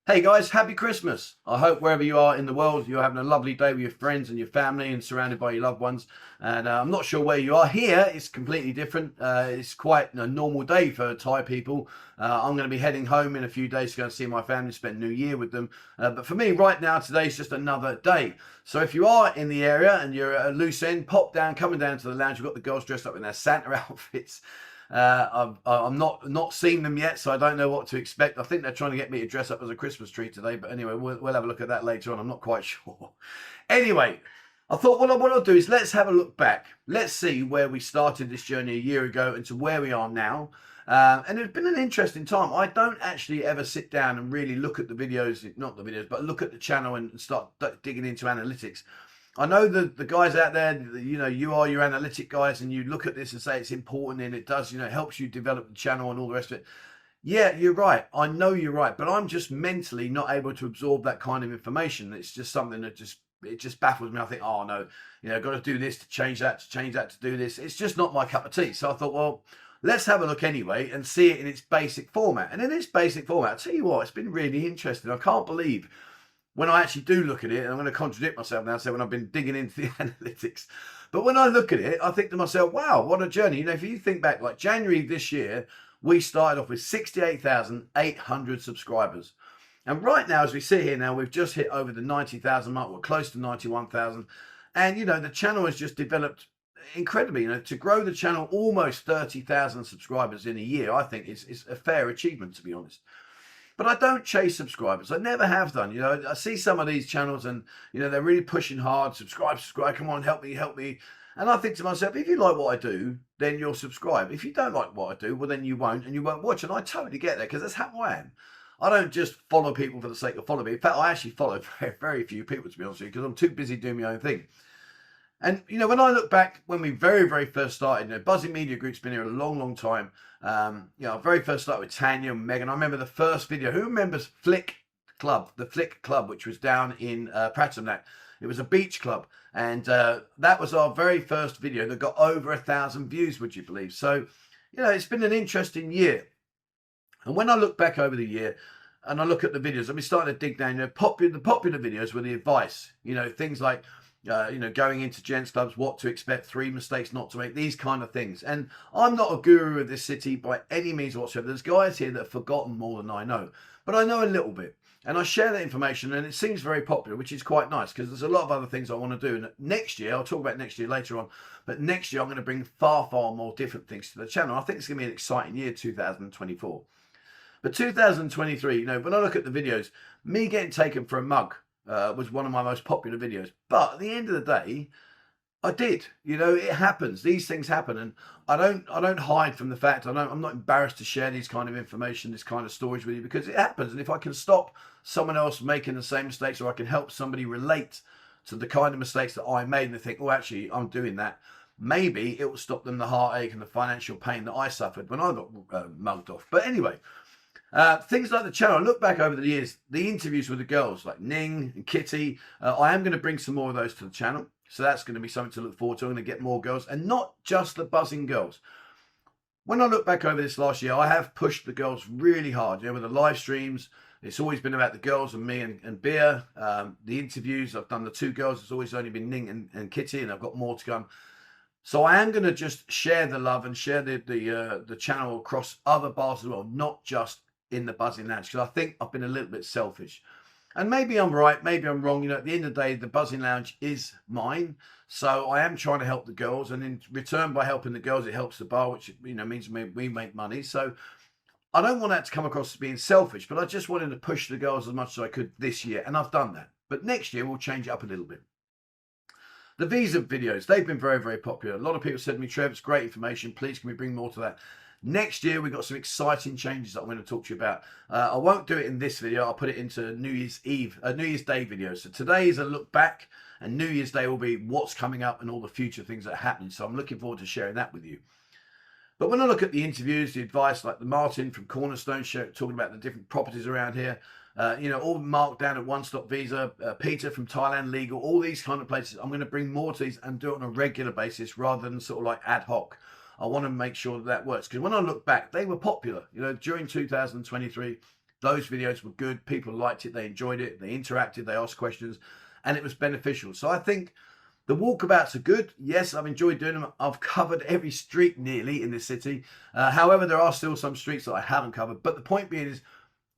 Hey guys, happy Christmas. I hope wherever you are in the world, you're having a lovely day with your friends and your family and surrounded by your loved ones. And I'm not sure where you are. Here, it's completely different. It's quite a normal day for Thai people. I'm going to be heading home in a few days to go and see my family, spend New Year with them. But for me, right now, today's just another day. So if you are in the area and you're at a loose end, pop down, coming down to the lounge. We've got the girls dressed up in their Santa outfits. I'm not seen them yet, so I don't know what to expect. I think they're trying to get me to dress up as a Christmas tree today, but anyway, we'll have a look at that later on. I'm not quite sure. Anyway, I thought what I'll do is let's have a look back. Let's see where we started this journey a year ago and to where we are now. And it's been an interesting time. I don't actually ever sit down and really look at the videos, not the videos, but look at the channel and start digging into analytics. I know the guys out there, you are your analytic guys and you look at this and say it's important and it does, helps you develop the channel and all the rest of it. Yeah, you're right. I know you're right, but I'm just mentally not able to absorb that kind of information. It's just something that it just baffles me. I think, oh no, got to do this to change that, to do this. It's just not my cup of tea. So I thought, well, let's have a look anyway and see it in its basic format. And in its basic format, I'll tell you what, it's been really interesting. I can't believe when I actually do look at it, and I'm going to contradict myself now, so when I've been digging into the analytics, but when I look at it, I think to myself, wow, what a journey. If you think back, like January this year, we started off with 68,800 subscribers. And right now, as we sit here now, we've just hit over the 90,000 mark. We're close to 91,000. And, the channel has just developed incredibly. To grow the channel almost 30,000 subscribers in a year, I think is a fair achievement, to be honest. But I don't chase subscribers. I never have done. I see some of these channels and, they're really pushing hard. Subscribe. Come on, help me. And I think to myself, if you like what I do, then you'll subscribe. If you don't like what I do, well, then you won't and you won't watch. And I totally get that because that's how I am. I don't just follow people for the sake of following me. In fact, I actually follow very, very few people, to be honest with you, because I'm too busy doing my own thing. And, when I look back when we very, very first started, Buzzin Media Group's been here a long, long time. I very first started with Tanya and Megan. I remember the first video. Who remembers Flick Club, the Flick Club, which was down in Pattaya? It was a beach club. And that was our very first video that got over 1,000 views, would you believe? So, it's been an interesting year. And when I look back over the year and I look at the videos, I'm starting to dig down, the popular videos were the advice, things like, going into gents clubs, what to expect, 3 mistakes not to make, these kind of things. And I'm not a guru of this city by any means whatsoever. There's guys here that have forgotten more than I know, but I know a little bit. And I share that information and it seems very popular, which is quite nice because there's a lot of other things I want to do. And next year, I'll talk about next year later on, but next year I'm going to bring far, far more different things to the channel. I think it's going to be an exciting year, 2024. But 2023, when I look at the videos, me getting taken for a mug, was one of my most popular videos. But at the end of the day, I did. It happens. These things happen, and I don't hide from the fact. I'm not embarrassed to share these kind of information, this kind of stories with you because it happens. And if I can stop someone else making the same mistakes, or I can help somebody relate to the kind of mistakes that I made, and they think, oh, actually, I'm doing that. Maybe it will stop them the heartache and the financial pain that I suffered when I got mugged off. But anyway. Things like the channel, I look back over the years, the interviews with the girls like Ning and Kitty. I am going to bring some more of those to the channel. So that's going to be something to look forward to. I'm going to get more girls and not just the Buzzin girls. When I look back over this last year, I have pushed the girls really hard. With the live streams, it's always been about the girls and me and Beer. The interviews, I've done the 2 girls. It's always only been Ning and Kitty, and I've got more to come. So I am going to just share the love and share the channel across other bars as well, not just in the Buzzin Lounge, because I think I've been a little bit selfish. And maybe I'm right, maybe I'm wrong. At the end of the day, the Buzzin Lounge is mine. So I am trying to help the girls. And in return, by helping the girls, it helps the bar, which, means we make money. So I don't want that to come across as being selfish, but I just wanted to push the girls as much as I could this year. And I've done that. But next year, we'll change it up a little bit. The visa videos, they've been very, very popular. A lot of people said to me, Trev, it's great information. Please, can we bring more to that? Next year, we've got some exciting changes that I'm going to talk to you about. I won't do it in this video. I'll put it into New Year's Day video. So today is a look back, and New Year's Day will be what's coming up and all the future things that are happening. So I'm looking forward to sharing that with you. But when I look at the interviews, the advice, like the Martin from Cornerstone talking about the different properties around here, all marked down at One Stop Visa, Peter from Thailand Legal, all these kind of places. I'm going to bring more to these and do it on a regular basis rather than sort of like ad hoc. I want to make sure that works because when I look back, they were popular. During 2023, those videos were good. People liked it, they enjoyed it, they interacted, they asked questions, and it was beneficial. So I think the walkabouts are good. Yes, I've enjoyed doing them. I've covered every street nearly in this city. However, there are still some streets that I haven't covered. But the point being is,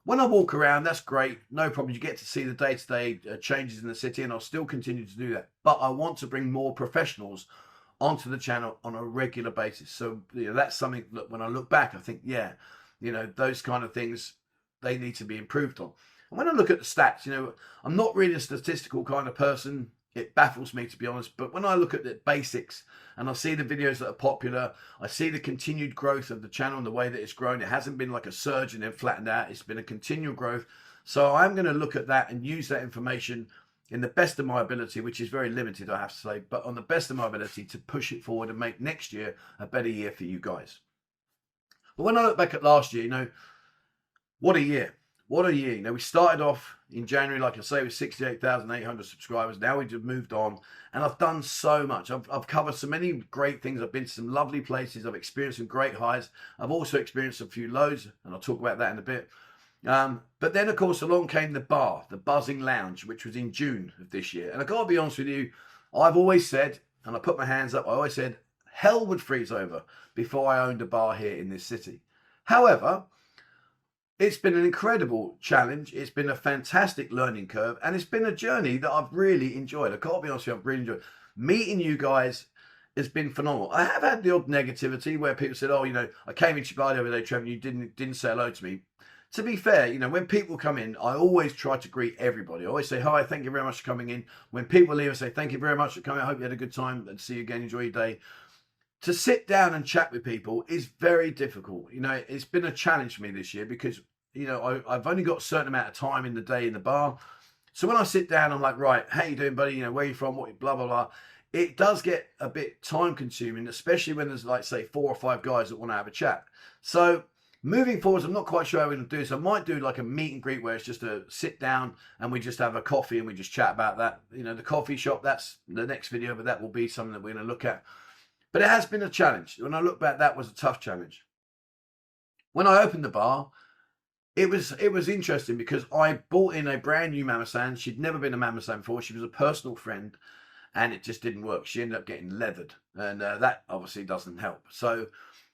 when I walk around, that's great. No problem. You get to see the day-to-day changes in the city, and I'll still continue to do that. But I want to bring more professionals onto the channel on a regular basis. So that's something that when I look back, I think, yeah, those kind of things, they need to be improved on. And when I look at the stats, I'm not really a statistical kind of person. It baffles me, to be honest. But when I look at the basics and I see the videos that are popular, I see the continued growth of the channel and the way that it's grown. It hasn't been like a surge and then flattened out. It's been a continual growth. So I'm going to look at that and use that information in the best of my ability, which is very limited, I have to say, but on the best of my ability to push it forward and make next year a better year for you guys. But when I look back at last year, what a year. What a year. We started off in January, like I say, with 68,800 subscribers. Now we've just moved on, and I've done so much. I've covered so many great things. I've been to some lovely places. I've experienced some great highs. I've also experienced a few lows, and I'll talk about that in a bit. But then, of course, along came the bar, the Buzzin Lounge, which was in June of this year. And I've got to be honest with you, I've always said, and I put my hands up, I always said, hell would freeze over before I owned a bar here in this city. However, it's been an incredible challenge. It's been a fantastic learning curve, and it's been a journey that I've really enjoyed. I can't be honest with you, I've really enjoyed. Meeting you guys has been phenomenal. I have had the odd negativity where people said, oh, I came into your bar the other day, Trevor, and you didn't say hello to me. To be fair, when people come in, I always try to greet everybody. I always say, hi, thank you very much for coming in. When people leave, I say, thank you very much for coming. I hope you had a good time, and see you again. Enjoy your day. To sit down and chat with people is very difficult. It's been a challenge for me this year because, I've only got a certain amount of time in the day in the bar. So when I sit down, I'm like, right, how you doing, buddy? Where you from? What, blah, blah, blah. It does get a bit time consuming, especially when there's like, say, 4 or 5 guys that want to have a chat. So moving forwards, I'm not quite sure how we're going to do this. I might do like a meet and greet where it's just a sit down and we just have a coffee and we just chat about that. The coffee shop, that's the next video, but that will be something that we're going to look at. But it has been a challenge. When I look back, that was a tough challenge. When I opened the bar, it was interesting because I bought in a brand new Mama-san. She'd never been a Mama-san before. She was a personal friend, and it just didn't work. She ended up getting leathered, and that obviously doesn't help. So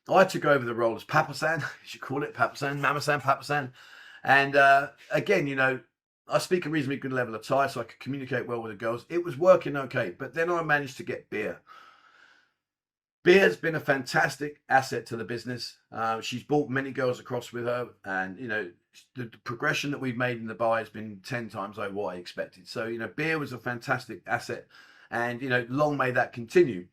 I took over the role as Papa-san. You should call it Papa-san, Mama-san, Papa-san. And again, I speak a reasonably good level of Thai, so I could communicate well with the girls. It was working okay, but then I managed to get beer. Beer's been a fantastic asset to the business. She's brought many girls across with her, and the progression that we've made in the bar has been 10 times over what I expected. So Beer was a fantastic asset, and long may that continue.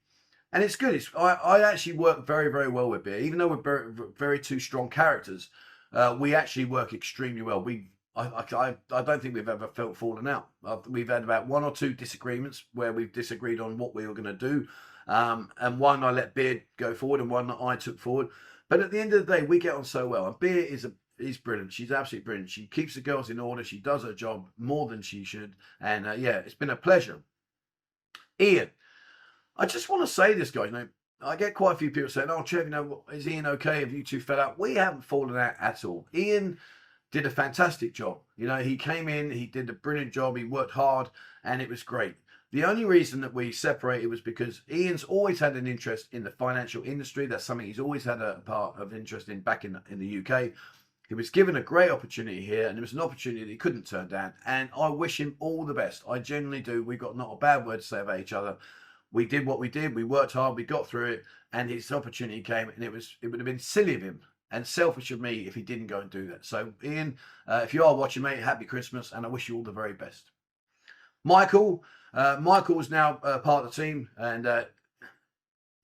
And it's good. I actually work very, very well with Beer, even though we're very, very two strong characters. We actually work extremely well. I don't think we've ever felt fallen out. We've had about 1 or 2 disagreements where we've disagreed on what we were going to do. And one I let Beard go forward, and one that I took forward. But at the end of the day, we get on so well. And Beard is brilliant. She's absolutely brilliant. She keeps the girls in order. She does her job more than she should. And yeah, it's been a pleasure. Ian, I just want to say this, guys. I get quite a few people saying, "Oh, Trev, is Ian okay? Have you two fell out?" We haven't fallen out at all. Ian did a fantastic job. He came in, he did a brilliant job. He worked hard, and it was great. The only reason that we separated was because Ian's always had an interest in the financial industry. That's something he's always had a part of interest in back in the UK. He was given a great opportunity here, and it was an opportunity that he couldn't turn down. And I wish him all the best. I genuinely do. We've got not a bad word to say about each other. We did what we did. We worked hard. We got through it, and his opportunity came, and it would have been silly of him and selfish of me if he didn't go and do that. So, Ian, if you are watching, mate, happy Christmas, and I wish you all the very best. Michael's now part of the team, and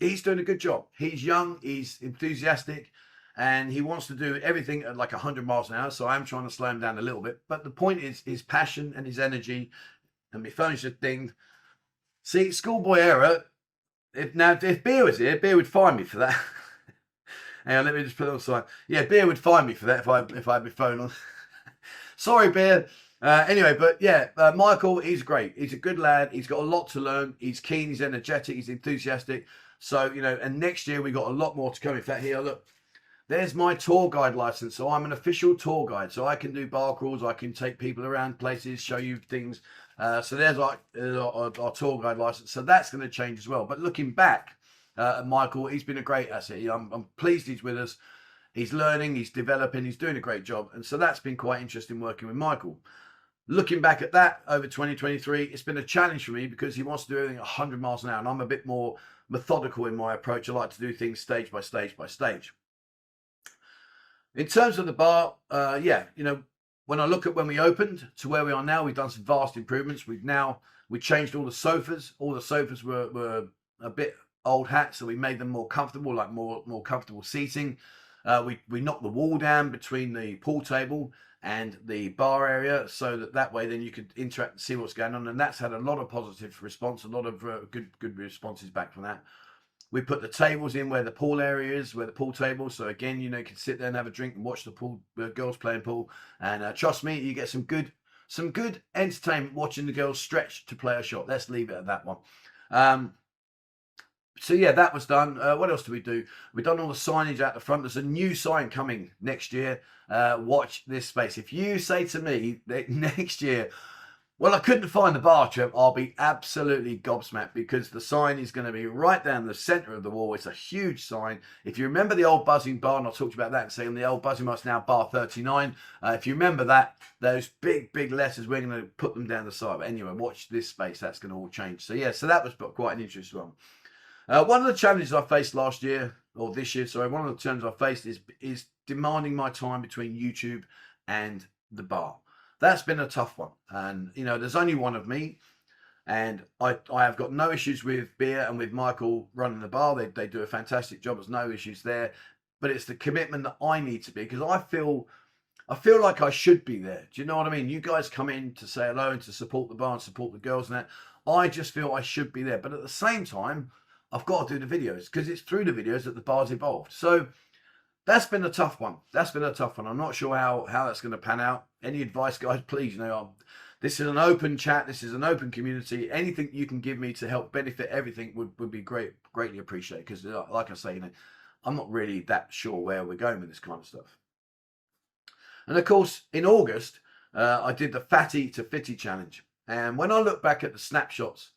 he's doing a good job. He's young, he's enthusiastic, and he wants to do everything at like 100 miles an hour. So I'm trying to slow him down a little bit. But the point is his passion and his energy. And my phone's just dinged. See, schoolboy error. If Beer was here, Beer would find me for that. Hang on, let me just put it on side. Yeah, Beer would find me for that if I had my phone on. Sorry, Beer. Anyway, but yeah, Michael, he's great. He's a good lad. He's got a lot to learn. He's keen. He's energetic. He's enthusiastic. So, and next year we got a lot more to come. In fact, here, look, there's my tour guide license. So I'm an official tour guide. So I can do bar crawls. I can take people around places, show you things. So there's like our tour guide license. So that's going to change as well. But looking back at Michael, he's been a great asset. I'm pleased he's with us. He's learning, he's developing, he's doing a great job. And so that's been quite interesting working with Michael. Looking back at that over 2023, it's been a challenge for me because he wants to do everything 100 miles an hour. And I'm a bit more methodical in my approach. I like to do things stage by stage by stage. In terms of the bar, yeah, you know, when I look at when we opened to where we are now, we've done some vast improvements. We changed all the sofas. All the sofas were a bit old hat, so we made them more comfortable, like more comfortable seating. We knocked the wall down between the pool table and the bar area, so that way then you could interact and see what's going on, and that's had a lot of positive response, a lot of good responses back from that. We put the tables in where the pool area is, where the pool table. So again, you know, you can sit there and have a drink and watch the pool girls playing pool. And trust me, you get some good entertainment watching the girls stretch to play a shot. Let's leave it at that one. So yeah, that was done. What else do we do? We've done all the signage out the front. There's a new sign coming next year. Watch this space. If you say to me that next year, well, I couldn't find the bar, Trev, I'll be absolutely gobsmacked, because the sign is going to be right down the centre of the wall. It's a huge sign. If you remember the old Buzzin bar, and I'll talk to you about that and saying the old Buzzin bar is now bar 39. If you remember that, those big letters, we're going to put them down the side. But anyway, watch this space. That's going to all change. So yeah, so that was quite an interesting one. One of the challenges I faced last year, or this year, sorry, one of the challenges I faced is demanding my time between YouTube and the bar. That's been a tough one. And, you know, there's only one of me. And I have got no issues with beer and with Michael running the bar. They do a fantastic job. There's no issues there. But it's the commitment that I need to be, because I feel like I should be there. Do you know what I mean? You guys come in to say hello and to support the bar and support the girls and that. I just feel I should be there. But at the same time, I've got to do the videos, because it's through the videos that the bar's evolved. So that's been a tough one. I'm not sure how that's going to pan out. Any advice, guys, please, you know, this is an open chat. This is an open community. Anything you can give me to help benefit everything would be greatly appreciated. Because like I say, you know, I'm not really that sure where we're going with this kind of stuff. And of course, in August, I did the Fatty to Fitty challenge. And when I look back at the snapshots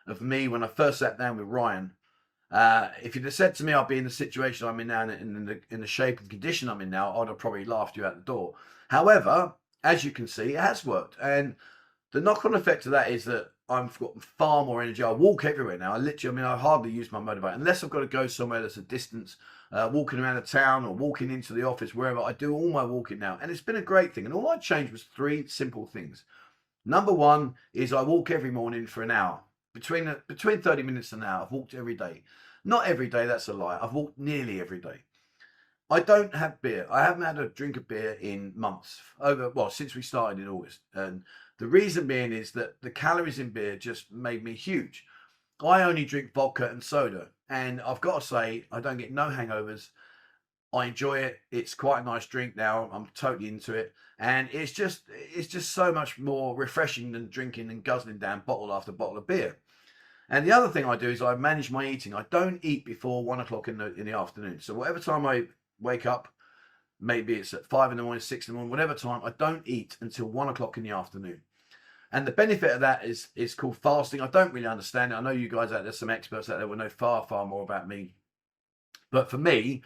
of me when I first sat down with Ryan, if you'd have said to me I'd be in the situation I'm in now, in the shape and condition I'm in now, I'd have probably laughed you out the door. However, as you can see, it has worked. And the knock-on effect of that is that I've got far more energy. I walk everywhere now. I hardly use my motorbike unless I've got to go somewhere that's a distance, walking around the town or walking into the office, wherever. I do all my walking now. And it's been a great thing. And all I changed was 3 simple things. Number one is I walk every morning for an hour. Between 30 minutes and an hour. I've walked every day. Not every day, that's a lie. I've walked nearly every day. I don't have beer. I haven't had a drink of beer in months. Since we started in August. And the reason being is that the calories in beer just made me huge. I only drink vodka and soda. And I've got to say, I don't get no hangovers. I enjoy it. It's quite a nice drink now. I'm totally into it. And it's just so much more refreshing than drinking and guzzling down bottle after bottle of beer. And the other thing I do is I manage my eating. I don't eat before 1 o'clock in the afternoon. So whatever time I wake up, maybe it's at 5 in the morning, 6 in the morning, whatever time, I don't eat until 1 o'clock in the afternoon. And the benefit of that is called fasting. I don't really understand it. I know you guys out there, some experts out there will know far more about me. But for me,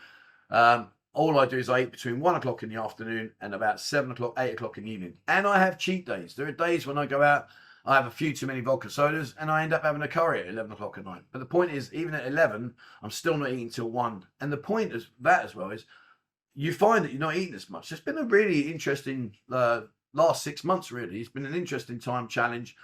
all I do is I eat between 1 o'clock in the afternoon and about 7 o'clock, 8 o'clock in the evening. And I have cheat days. There are days when I go out, I have a few too many vodka sodas, and I end up having a curry at 11 o'clock at night. But the point is, even at 11, I'm still not eating till 1. And the point is that as well is, you find that you're not eating as much. It's been a really interesting last 6 months, really. It's been an interesting time challenge,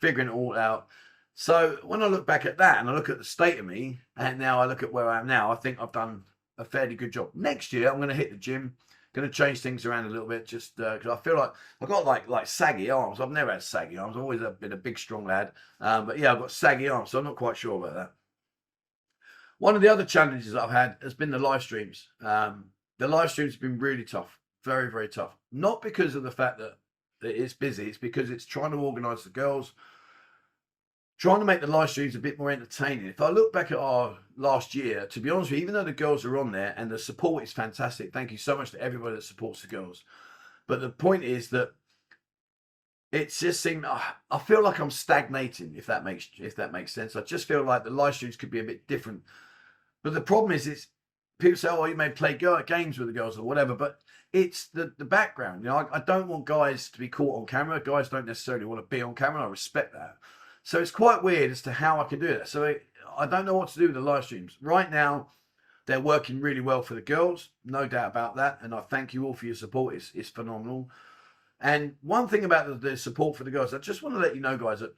figuring it all out. So when I look back at that and I look at the state of me, and now I look at where I am now, I think I've done a fairly good job. Next year, I'm going to hit the gym. Going to change things around a little bit, just because I feel like I've got like saggy arms. I've never had saggy arms. I've always been a big, strong lad. But yeah, I've got saggy arms, so I'm not quite sure about that. One of the other challenges I've had has been the live streams. The live streams have been really tough, very tough. Not because of the fact that it's busy. It's because it's trying to organise the girls, trying to make the live streams a bit more entertaining. If I look back at our last year, to be honest with you, even though the girls are on there and the support is fantastic, thank you so much to everybody that supports the girls. But the point is that it's just seemed, I feel like I'm stagnating, if that makes sense. I just feel like the live streams could be a bit different. But the problem is, it's people say, "Oh, you may play games with the girls or whatever," but it's the background. You know, I don't want guys to be caught on camera. Guys don't necessarily want to be on camera. I respect that. So it's quite weird as to how I can do that. So I don't know what to do with the live streams right now. They're working really well for the girls, no doubt about that. And I thank you all for your support. It's phenomenal. And one thing about the support for the girls, I just want to let you know, guys, that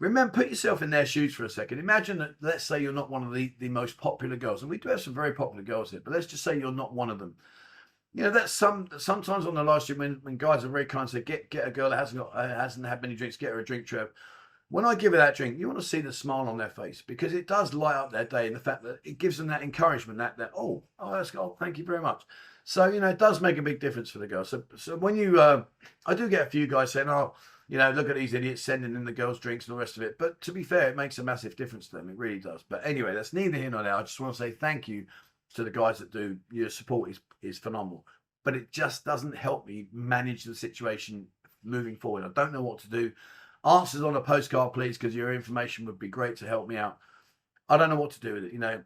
remember, put yourself in their shoes for a second. Imagine that, let's say you're not one of the most popular girls, and we do have some very popular girls here, but let's just say you're not one of them. You know, that's sometimes on the live stream when guys are very kind and say, get a girl that hasn't had many drinks, get her a drink, Trev. When I give her that drink, you want to see the smile on their face, because it does light up their day, and the fact that it gives them that encouragement, that oh, that's good, thank you very much. So, you know, it does make a big difference for the girls. So when you, I do get a few guys saying, oh, you know, look at these idiots sending in the girls' drinks and all the rest of it. But to be fair, it makes a massive difference to them. It really does. But anyway, that's neither here nor there. I just want to say thank you to the guys that do. Your support is phenomenal. But it just doesn't help me manage the situation moving forward. I don't know what to do. Answers on a postcard, please, because your information would be great to help me out. I don't know what to do with it. You know,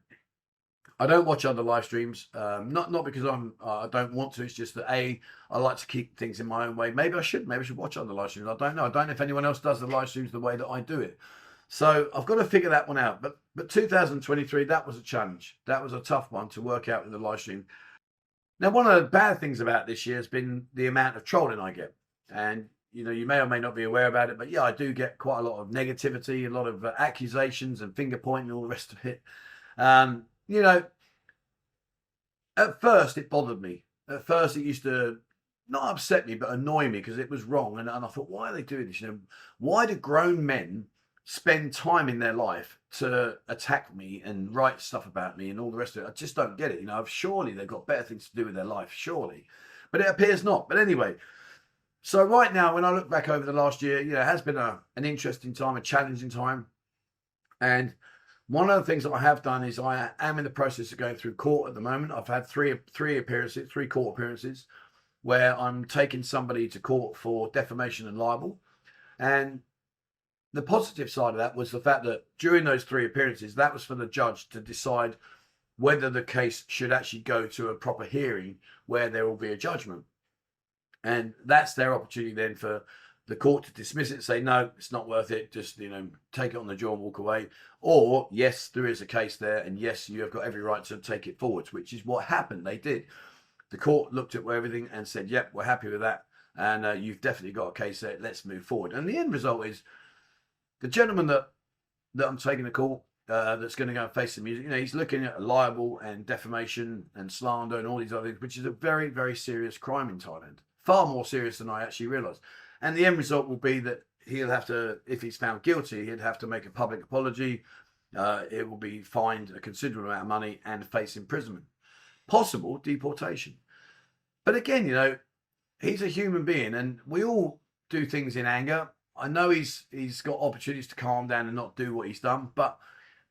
I don't watch other live streams, not because I don't want to. It's just that I like to keep things in my own way. Maybe I should watch other live streams. I don't know. I don't know if anyone else does the live streams the way that I do it. So I've got to figure that one out. But 2023, that was a challenge. That was a tough one to work out with the live stream. Now, one of the bad things about this year has been the amount of trolling I get, and you know, you may or may not be aware about it, but yeah, I do get quite a lot of negativity, a lot of accusations and finger pointing and all the rest of it. You know, at first it bothered me. At first it used to not upset me, but annoy me, because it was wrong. And I thought, why are they doing this? You know, why do grown men spend time in their life to attack me and write stuff about me and all the rest of it? I just don't get it. You know, surely they've got better things to do with their life, surely. But it appears not. But anyway, so right now, when I look back over the last year, you know, it has been an interesting time, a challenging time. And one of the things that I have done is I am in the process of going through court at the moment. I've had three court appearances, where I'm taking somebody to court for defamation and libel. And the positive side of that was the fact that during those 3 appearances, that was for the judge to decide whether the case should actually go to a proper hearing where there will be a judgment. And that's their opportunity then for the court to dismiss it, say, no, it's not worth it, just, you know, take it on the jaw and walk away. Or, yes, there is a case there, and yes, you have got every right to take it forwards, which is what happened. They did. The court looked at everything and said, yep, we're happy with that, and you've definitely got a case there, let's move forward. And the end result is the gentleman that I'm taking to court, that's going to go and face the music, you know, he's looking at libel and defamation and slander and all these other things, which is a very, very serious crime in Thailand. Far more serious than I actually realised. And the end result will be that he'll have to, if he's found guilty, he'd have to make a public apology. It will be fined a considerable amount of money and face imprisonment. Possible deportation. But again, you know, he's a human being, and we all do things in anger. I know he's got opportunities to calm down and not do what he's done, but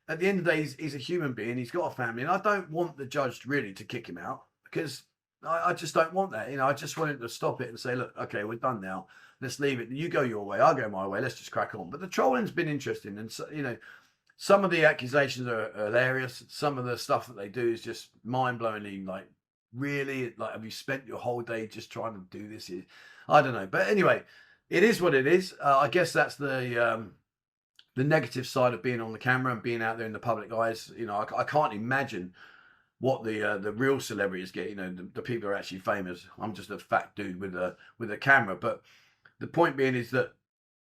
at the end of the day, he's a human being. He's got a family, and I don't want the judge really to kick him out, because I just don't want that. You know, I just want him to stop it and say, look, okay, we're done now. Let's leave it. You go your way, I'll go my way. Let's just crack on. But the trolling's been interesting, and so, you know, some of the accusations are hilarious. Some of the stuff that they do is just mind-blowingly, like, really, like, have you spent your whole day just trying to do this? I don't know. But anyway, it is what it is. I guess that's the negative side of being on the camera and being out there in the public eyes. You know, I can't imagine what the real celebrities get. You know, the people who are actually famous. I'm just a fat dude with a camera. But the point being is that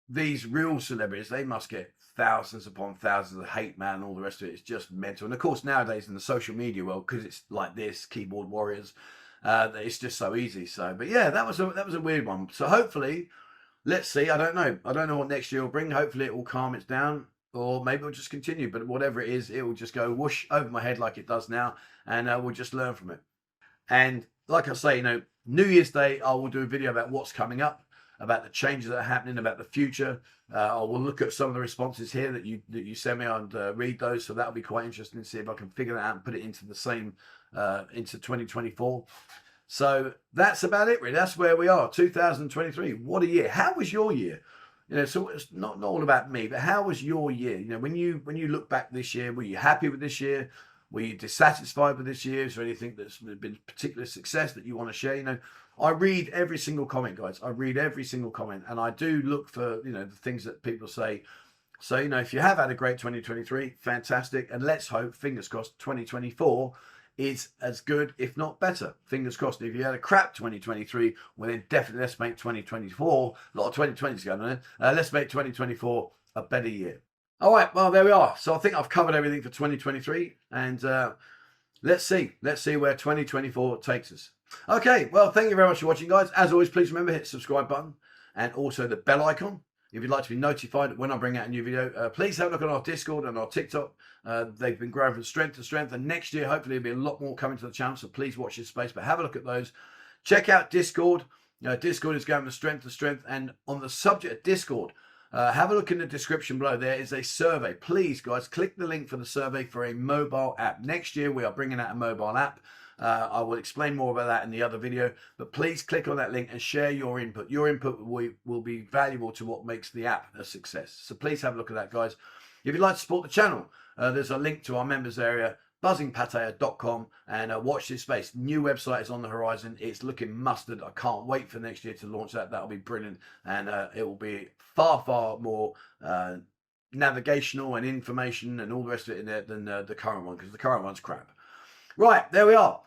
these real celebrities, they must get thousands upon thousands of hate mail and all the rest of it. It's just mental. And of course, nowadays in the social media world, because it's like this, keyboard warriors, it's just so easy. So, but yeah, that was a weird one. So hopefully, let's see. I don't know what next year will bring. Hopefully, it will calm it down, or maybe it'll just continue. But whatever it is, it will just go whoosh over my head like it does now, and we'll just learn from it. And like I say, you know, New Year's Day, I will do a video about what's coming up. about the changes that are happening, about the future. I will look at some of the responses here that you send me and read those. So that'll be quite interesting to see if I can figure that out and put it into the same into 2024. So that's about it, really. That's where we are. 2023. What a year! How was your year? So it's not all about me, but how was your year? When you look back this year, were you happy with this year? Were you dissatisfied with this year? Is there anything that's been particular success that you want to share? I read every single comment, guys. I read every single comment, and I do look for the things that people say. So if you have had a great 2023, fantastic, and let's hope, fingers crossed, 2024 is as good, if not better. Fingers crossed. If you had a crap 2023, well then definitely let's make 2024, a lot of 2020s going on there, let's make 2024 a better year. All right, well, there we are. So I think I've covered everything for 2023, and let's see where 2024 takes us. Okay, well, thank you very much for watching, guys. As always, please remember, hit the subscribe button and also the bell icon if you'd like to be notified when I bring out a new video. Please have a look at our Discord and our TikTok. They've been growing from strength to strength, and next year hopefully there'll be a lot more coming to the channel, so please watch this space, but have a look at those. Check out Discord. Discord is going from strength to strength, and on the subject of Discord, have a look in the description below. There is a survey. Please, guys, click the link for the survey for a mobile app. Next year we are bringing out a mobile app. I will explain more about that in the other video, but please click on that link and share your input. Your input will be valuable to what makes the app a success. So please have a look at that, guys. If you'd like to support the channel, there's a link to our members area, buzzinpattaya.com, and watch this space. New website is on the horizon. It's looking mustard. I can't wait for next year to launch that. That'll be brilliant, and it will be far more navigational and information and all the rest of it in there than the current one, because the current one's crap. Right, there we are.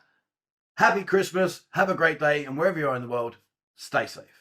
Happy Christmas, have a great day, and wherever you are in the world, stay safe.